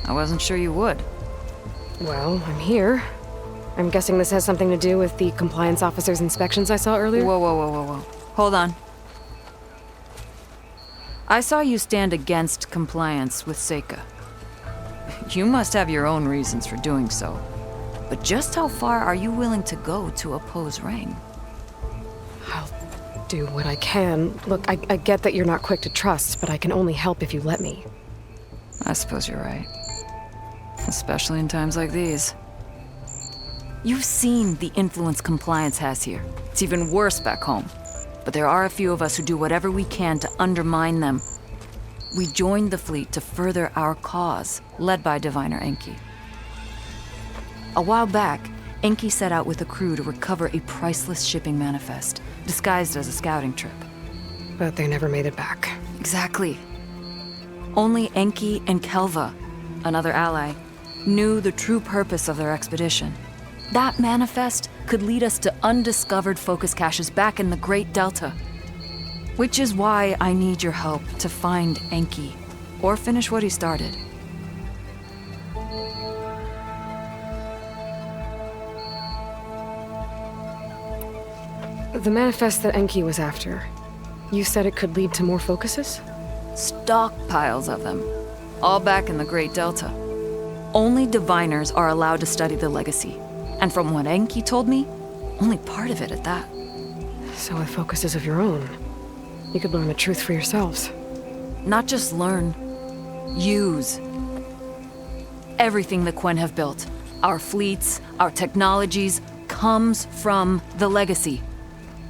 I wasn't sure you would. Well, I'm here. I'm guessing this has something to do with the compliance officer's inspections I saw earlier? Whoa. Hold on. I saw you stand against compliance with Seika. You must have your own reasons for doing so. But just how far are you willing to go to oppose Rang? I'll do what I can. Look, I get that you're not quick to trust, but I can only help if you let me. I suppose you're right. Especially in times like these. You've seen the influence compliance has here. It's even worse back home. But there are a few of us who do whatever we can to undermine them. We joined the fleet to further our cause, led by Diviner Enki. A while back, Enki set out with a crew to recover a priceless shipping manifest, disguised as a scouting trip. But they never made it back. Exactly. Only Enki and Kelva, another ally, knew the true purpose of their expedition. That manifest could lead us to undiscovered focus caches back in the Great Delta. Which is why I need your help to find Enki, or finish what he started. The manifest that Enki was after, you said it could lead to more focuses? Stockpiles of them, all back in the Great Delta. Only diviners are allowed to study the legacy, and from what Enki told me, only part of it at that. So with focuses of your own, you could learn the truth for yourselves. Not just learn, use. Everything the Quen have built, our fleets, our technologies, comes from the legacy.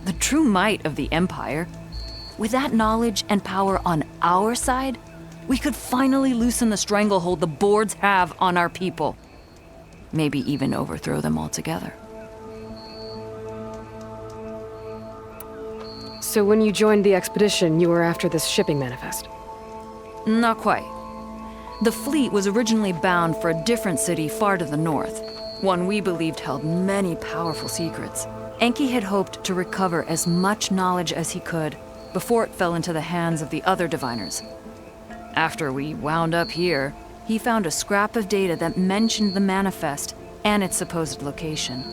The true might of the Empire. With that knowledge and power on our side, we could finally loosen the stranglehold the boards have on our people. Maybe even overthrow them altogether. So when you joined the expedition, you were after this shipping manifest? Not quite. The fleet was originally bound for a different city far to the north, one we believed held many powerful secrets. Enki had hoped to recover as much knowledge as he could before it fell into the hands of the other diviners. After we wound up here, he found a scrap of data that mentioned the manifest and its supposed location.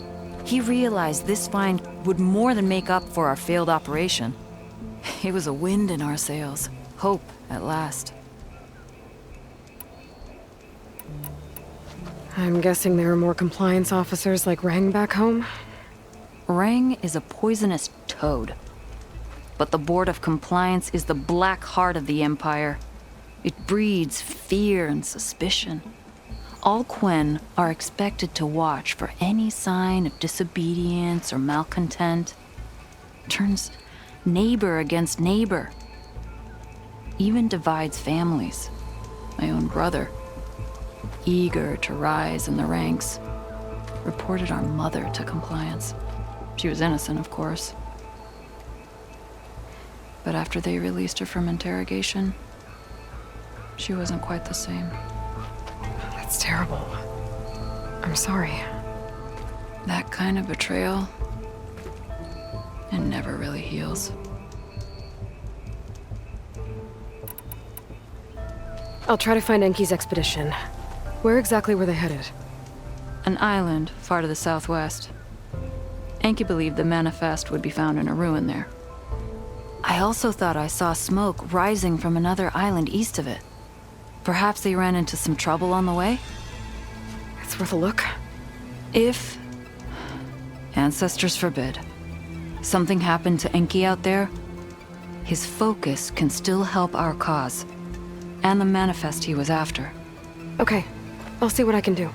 He realized this find would more than make up for our failed operation. It was a wind in our sails. Hope, at last. I'm guessing there are more compliance officers like Rang back home? Rang is a poisonous toad. But the Board of Compliance is the black heart of the Empire. It breeds fear and suspicion. All Quen are expected to watch for any sign of disobedience or malcontent. Turns neighbor against neighbor. Even divides families. My own brother, eager to rise in the ranks, reported our mother to compliance. She was innocent, of course. But after they released her from interrogation, she wasn't quite the same. That's terrible. I'm sorry. That kind of betrayal, it never really heals. I'll try to find Enki's expedition. Where exactly were they headed? An island far to the southwest. Enki believed the manifest would be found in a ruin there. I also thought I saw smoke rising from another island east of it. Perhaps they ran into some trouble on the way? It's worth a look. If, ancestors forbid, something happened to Enki out there, his focus can still help our cause, and the manifest he was after. Okay, I'll see what I can do.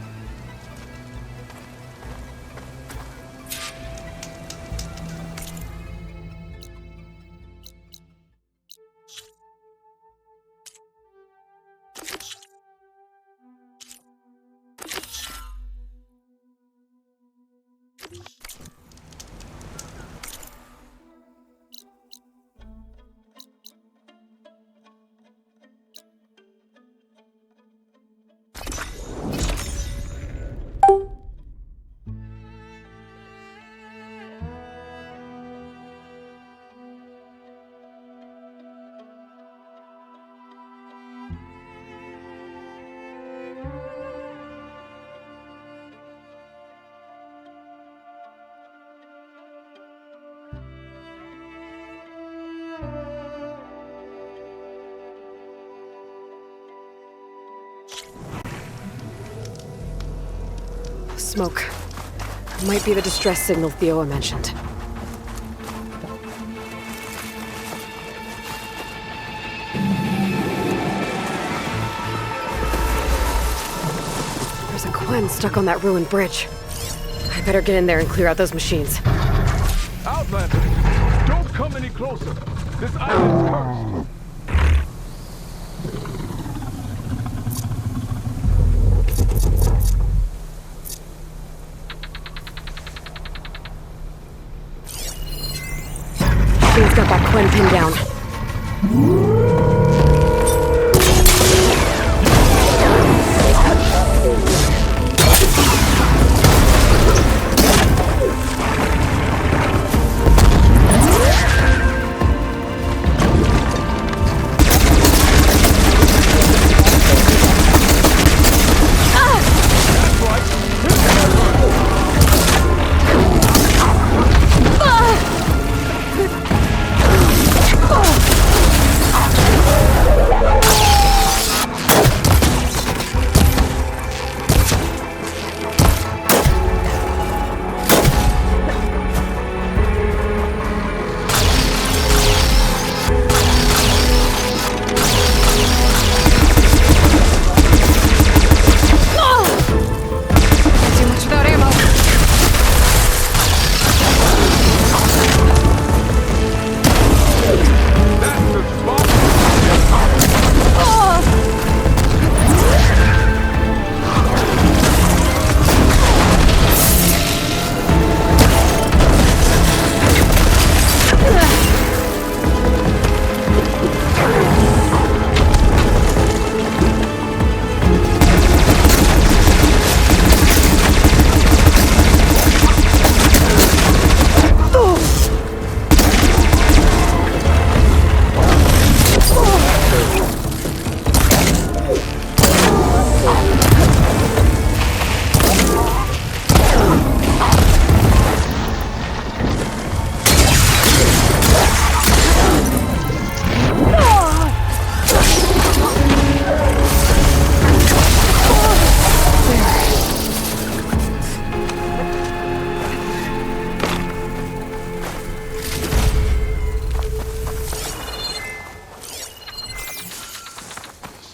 Smoke. Might be the distress signal Theo mentioned. There's a Quen stuck on that ruined bridge. I better get in there and clear out those machines. Outlander, don't come any closer. This island's cursed. He's got that Quen pinned down.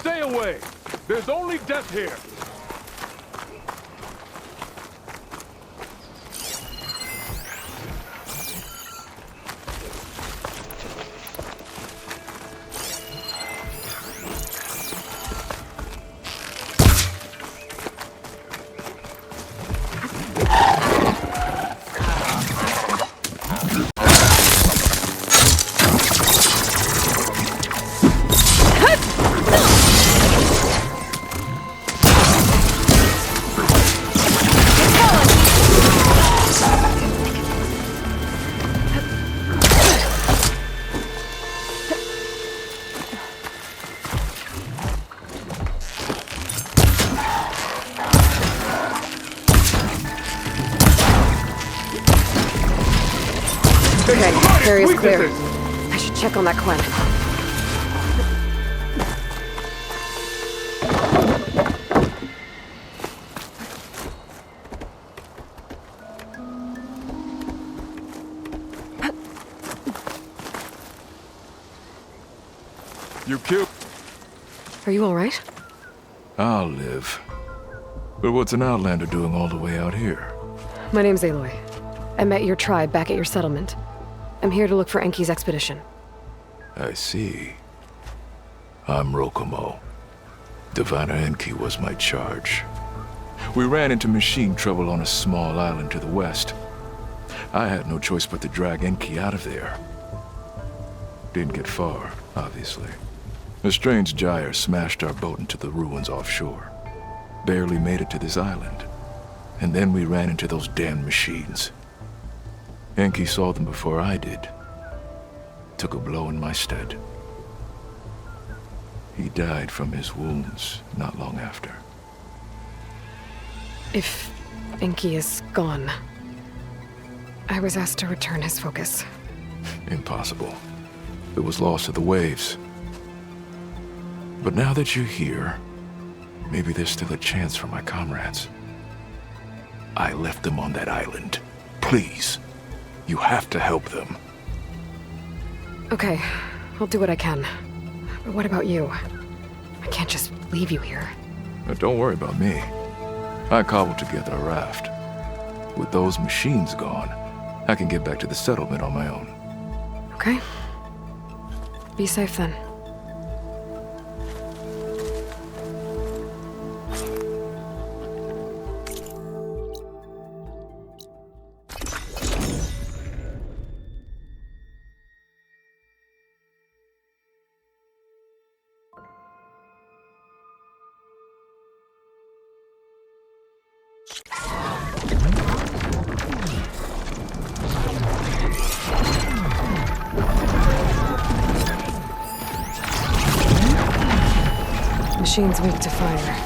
Stay away. There's only death here. Okay, area's clear. I should check on that Quen. You killed... Are you all right? I'll live. But what's an outlander doing all the way out here? My name's Aloy. I met your tribe back at your settlement. I'm here to look for Enki's expedition. I see. I'm Rokomo. Diviner Enki was my charge. We ran into machine trouble on a small island to the west. I had no choice but to drag Enki out of there. Didn't get far, obviously. A strange gyre smashed our boat into the ruins offshore. Barely made it to this island. And then we ran into those damn machines. Enki saw them before I did. Took a blow in my stead. He died from his wounds not long after. If Enki is gone, I was asked to return his focus. Impossible. It was lost to the waves. But now that you're here, maybe there's still a chance for my comrades. I left them on that island. Please, you have to help them. Okay, I'll do what I can. But what about you? I can't just leave you here. But don't worry about me. I cobbled together a raft. With those machines gone, I can get back to the settlement on my own. Okay. Be safe then. Machine's weak to fire.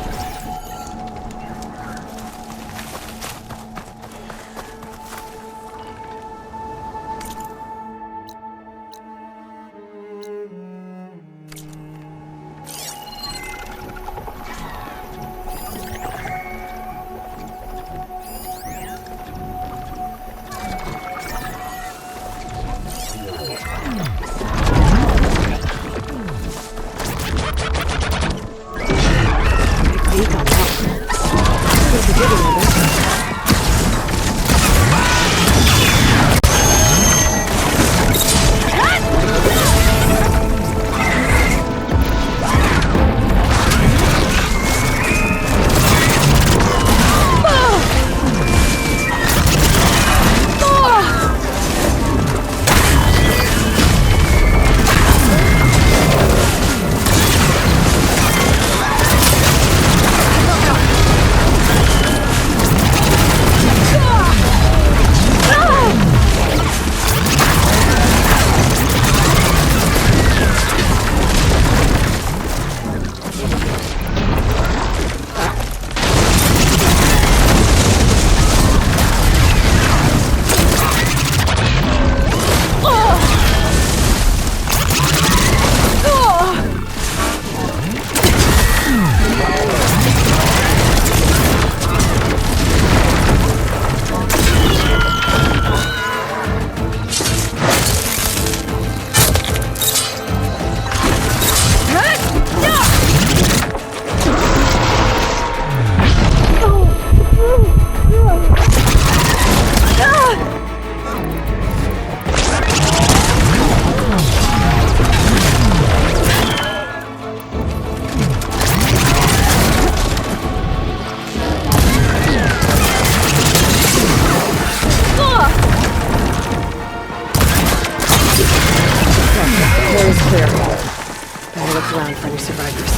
Around for any survivors.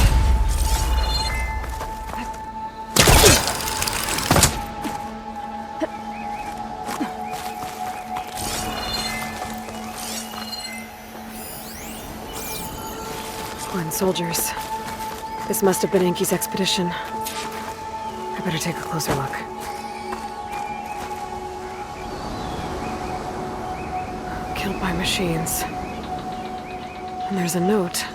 Glenn soldiers. This must have been Enki's expedition. I better take a closer look. Killed by machines. And there's a note.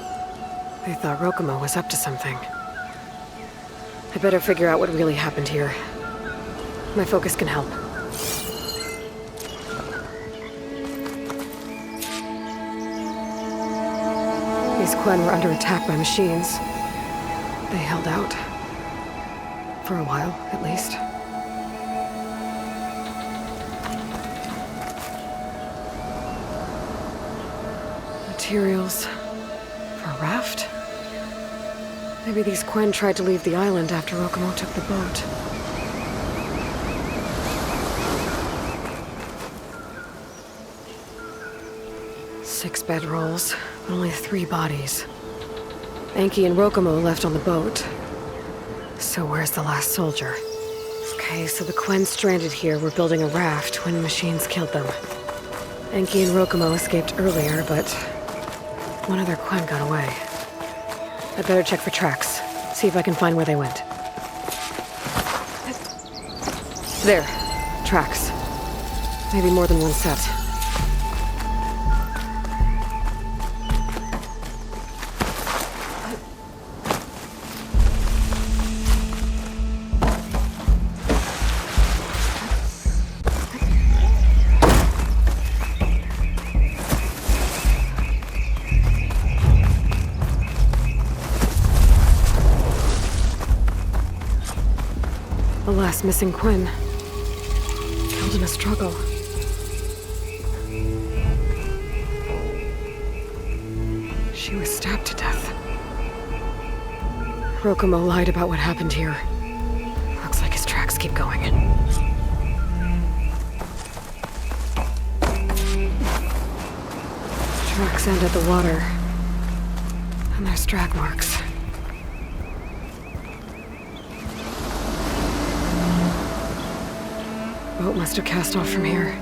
They thought Rokumo was up to something. I better figure out what really happened here. My focus can help. These Quen were under attack by machines. They held out. For a while, at least. Materials for a raft? Maybe these Quen tried to leave the island after Rokumo took the boat. Six bedrolls, but only 3 bodies. Enki and Rokumo left on the boat. So where's the last soldier? Okay, so the Quen stranded here were building a raft when machines killed them. Enki and Rokumo escaped earlier, but one of their Quen got away. I'd better check for tracks, see if I can find where they went. There. Tracks. Maybe more than one set. The last missing Quinn. Killed in a struggle. She was stabbed to death. Rokumo lied about what happened here. Looks like his tracks keep going. Tracks end at the water. And there's drag marks. Boat must have cast off from here.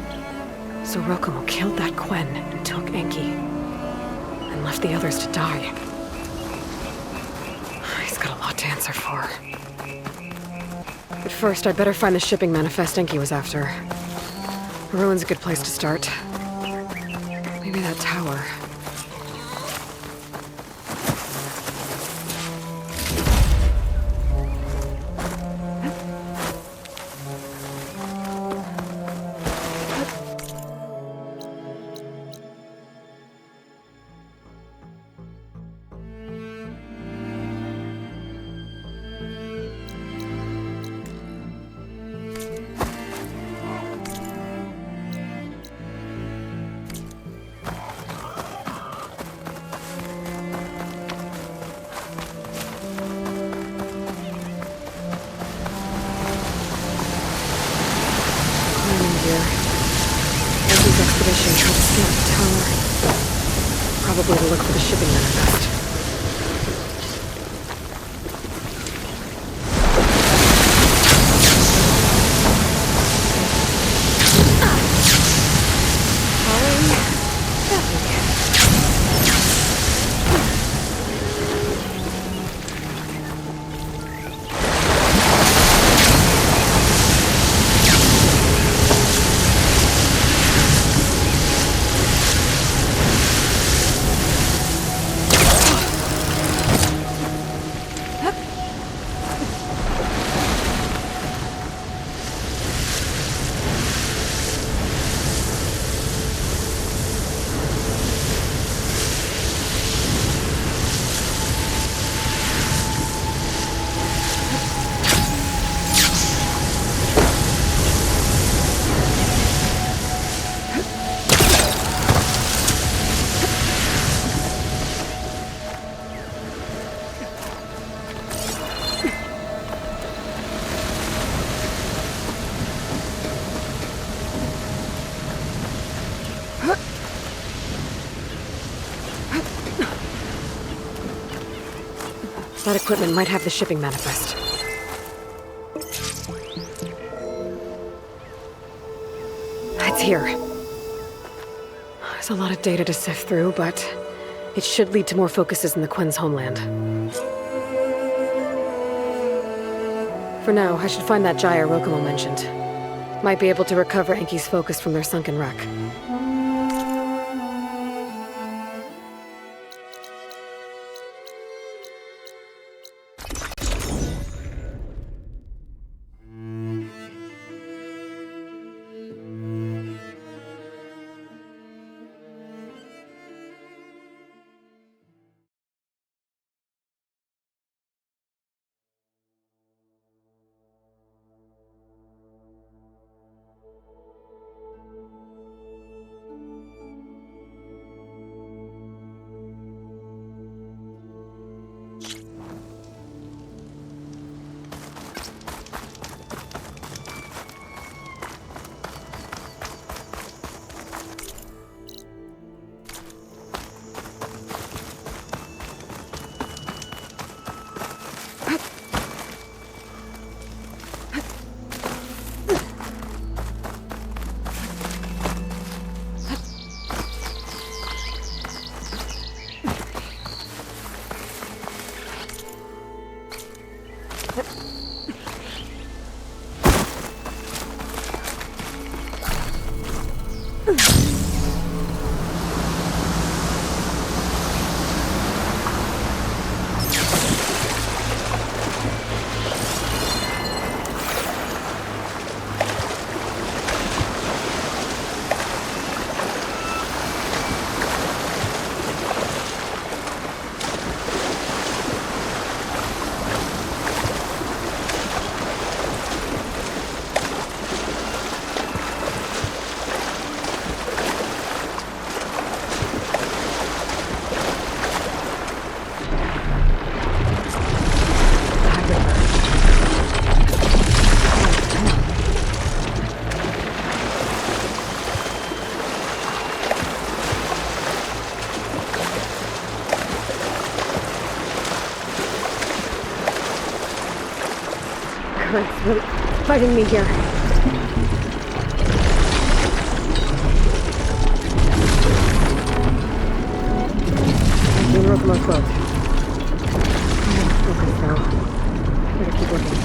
So Rokumo killed that Quinn and took Enki. And left the others to die. He's got a lot to answer for. But first, I'd better find the shipping manifest Enki was after. The ruin's a good place to start. Maybe that tower. Expedition helped scale the tower. Probably to look for the shipping manifest. That equipment might have the shipping manifest. It's here. There's a lot of data to sift through, but it should lead to more focuses in the Quinn's homeland. For now, I should find that gyre Rokumo mentioned. Might be able to recover Enki's focus from their sunken wreck. hurts. Really fighting me here. You and Rokumo's boat. Focus now. Better keep looking.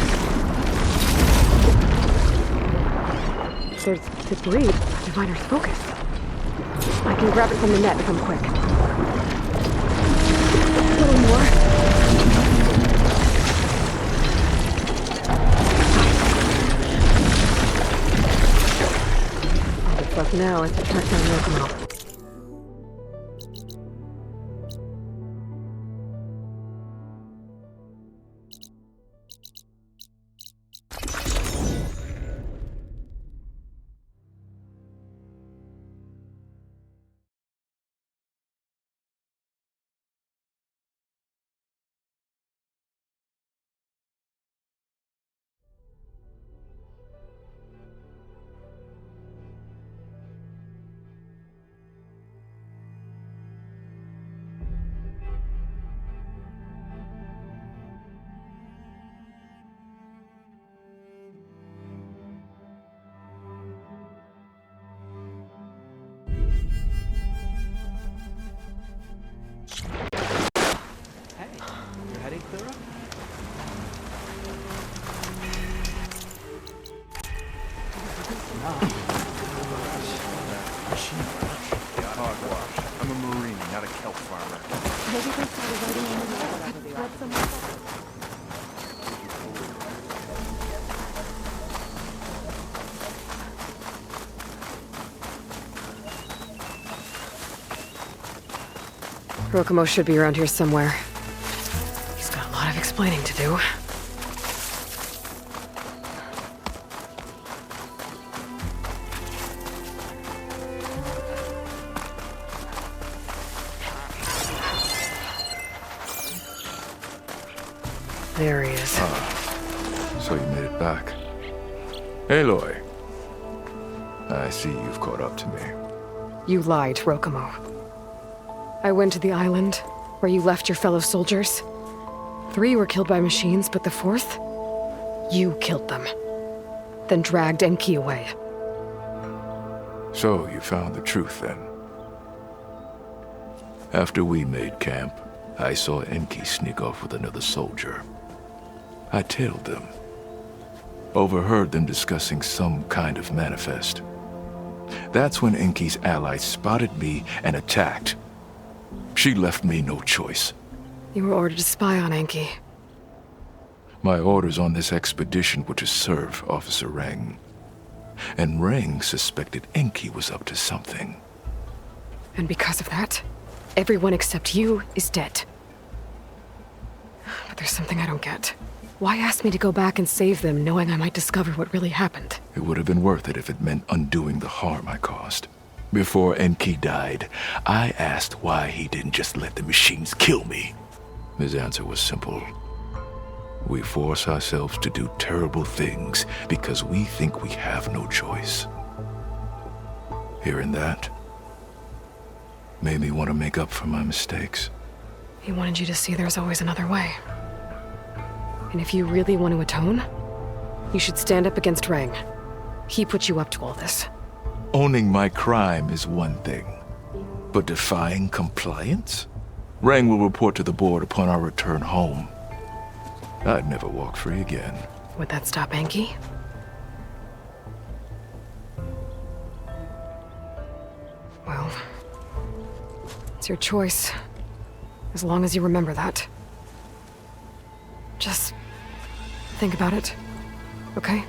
There's debris. Diviner's focus. I can grab it from the net if I'm quick. A little more. All that's left now is to track down Rokumo. I'm a Marine, not a kelp farmer. Rokumo should be around here somewhere. He's got a lot of explaining to do. There he is. So you made it back. Aloy. I see you've caught up to me. You lied, Rokumo. I went to the island where you left your fellow soldiers. 3 were killed by machines, but the 4th, you killed them. Then dragged Enki away. So you found the truth then. After we made camp, I saw Enki sneak off with another soldier. I tailed them. Overheard them discussing some kind of manifest. That's when Enki's allies spotted me and attacked. She left me no choice. You were ordered to spy on Enki. My orders on this expedition were to serve Officer Reng. And Reng suspected Enki was up to something. And because of that, everyone except you is dead. But there's something I don't get. Why ask me to go back and save them, knowing I might discover what really happened? It would have been worth it if it meant undoing the harm I caused. Before Enki died, I asked why he didn't just let the machines kill me. His answer was simple. We force ourselves to do terrible things because we think we have no choice. Hearing that made me want to make up for my mistakes. He wanted you to see there's always another way. And if you really want to atone, you should stand up against Reng. He put you up to all this. Owning my crime is one thing, but defying compliance? Reng will report to the board upon our return home. I'd never walk free again. Would that stop Enki? Well, it's your choice. As long as you remember that. Just think about it, okay?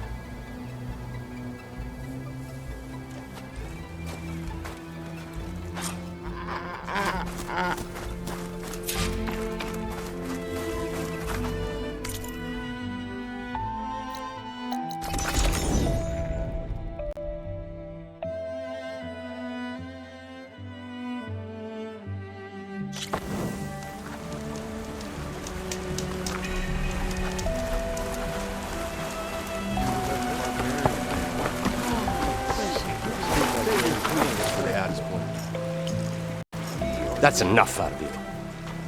That's enough out of you.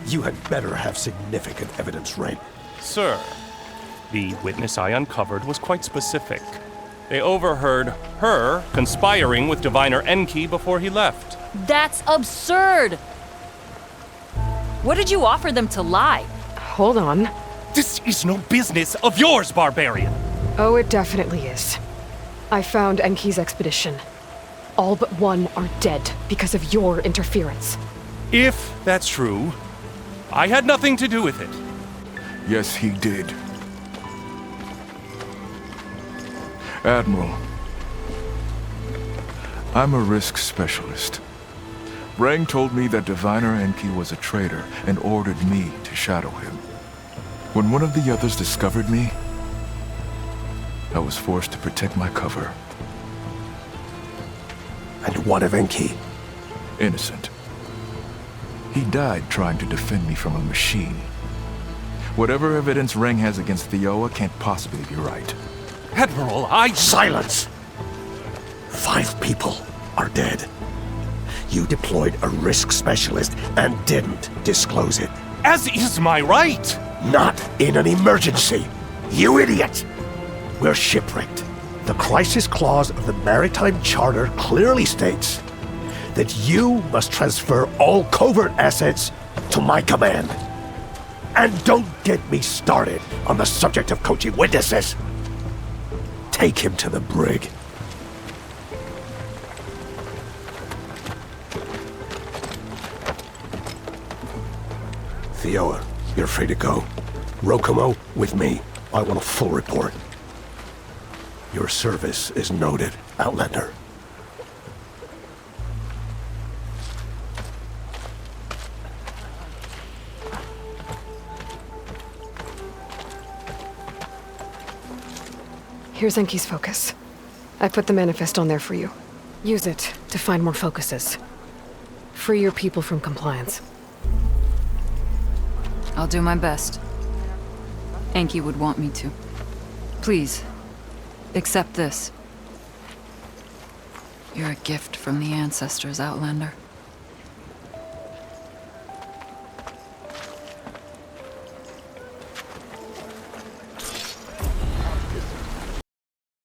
You had better have significant evidence, right? Sir, The witness I uncovered was quite specific. They overheard her conspiring with Diviner Enki before he left. That's absurd! What did you offer them to lie? Hold on. This is no business of yours, barbarian! Oh, it definitely is. I found Enki's expedition. All but one are dead because of your interference. If that's true, I had nothing to do with it. Yes, he did. Admiral, I'm a risk specialist. Rang told me that Diviner Enki was a traitor and ordered me to shadow him. When one of the others discovered me, I was forced to protect my cover. And what of Enki? Innocent. He died trying to defend me from a machine. Whatever evidence Rang has against Theoa can't possibly be right. Admiral, Silence! 5 people are dead. You deployed a risk specialist and didn't disclose it. As is my right! Not in an emergency! You idiot! We're shipwrecked. The crisis clause of the Maritime Charter clearly states that you must transfer all covert assets to my command. And don't get me started on the subject of coaching witnesses. Take him to the brig. Theoa, you're free to go. Rokomo, with me. I want a full report. Your service is noted, Outlander. Here's Enki's focus. I put the manifest on there for you. Use it to find more focuses. Free your people from compliance. I'll do my best. Enki would want me to. Please, accept this. You're a gift from the ancestors, Outlander.